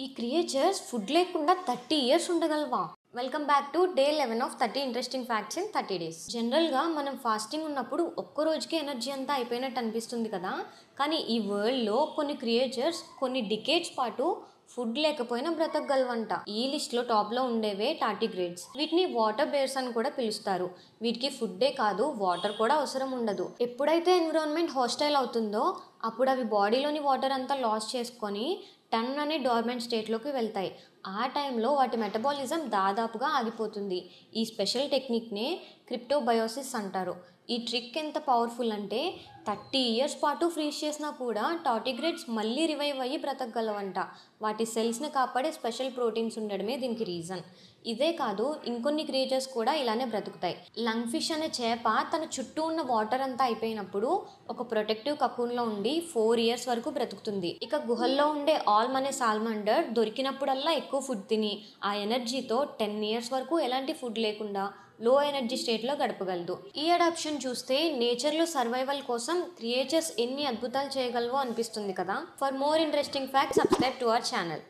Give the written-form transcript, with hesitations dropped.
ఈ creatures food లేకుండా 30 years ఉండగలవా? Welcome back to day 11 of 30 interesting facts in 30 days. జనరల్గా మనం ఫాస్టింగ్ ఉన్నప్పుడు ఒక్క రోజుకి ఎనర్జీ అంతా అయిపోయినట్టు అనిపిస్తుంది కదా. కానీ ఈ వరల్డ్లో కొన్ని క్రియేచర్స్ కొన్ని డికేట్స్ పాటు ఫుడ్ లేకపోయినా బ్రతకగలవంట. ఈ లిస్ట్లో టాప్లో ఉండేవే టార్టిగ్రేడ్స్. వీటిని వాటర్ బేర్స్ అని కూడా పిలుస్తారు. వీటికి ఫుడ్డే కాదు, వాటర్ కూడా అవసరం ఉండదు. ఎప్పుడైతే ఎన్విరాన్మెంట్ హాస్టైల్ అవుతుందో అప్పుడు అవి బాడీలోని వాటర్ అంతా లాస్ చేసుకొని టన్ అనే డార్మెంట్ స్టేట్లోకి వెళ్తాయి. ఆ టైంలో వాటి మెటబాలిజం దాదాపుగా ఆగిపోతుంది. ఈ స్పెషల్ టెక్నిక్నే క్రిప్టోబయోసిస్ అంటారు. ఈ ట్రిక్ ఎంత పవర్ఫుల్ అంటే 30 ఇయర్స్ పాటు ఫ్రీజ్ చేసినా కూడా టార్టిగ్రేడ్స్ మళ్ళీ రివైవ్ అయ్యి బ్రతకగలవంట. వాటి సెల్స్ని కాపాడే స్పెషల్ ప్రోటీన్స్ ఉండడమే దీనికి రీజన్. ఇదే కాదు, ఇంకొన్ని క్రియేచర్స్ కూడా ఇలానే బ్రతుకుతాయి. లంగ్ ఫిష్ అనే చేప తన చుట్టూ ఉన్న వాటర్ అంతా అయిపోయినప్పుడు ఒక ప్రొటెక్టివ్ కకూన్లో ఉండి 4 ఇయర్స్ వరకు బ్రతుకుతుంది. ఇక గుహల్లో ఉండే ఆల్మ్ అనే సాల్మండర్ దొరికినప్పుడల్లా ఎక్కువ ఫుడ్ తిని ఆ ఎనర్జీతో 10 ఇయర్స్ వరకు ఎలాంటి ఫుడ్ లేకుండా లో ఎనర్జీ స్టేట్లో గడపగలదు. ఈ అడాప్షన్ చూస్తే నేచర్లో సర్వైవల్ కోసం క్రియేచర్స్ ఎన్ని అద్భుతాలు చేయగలవో అనిపిస్తుంది కదా. For more interesting facts subscribe to our channel.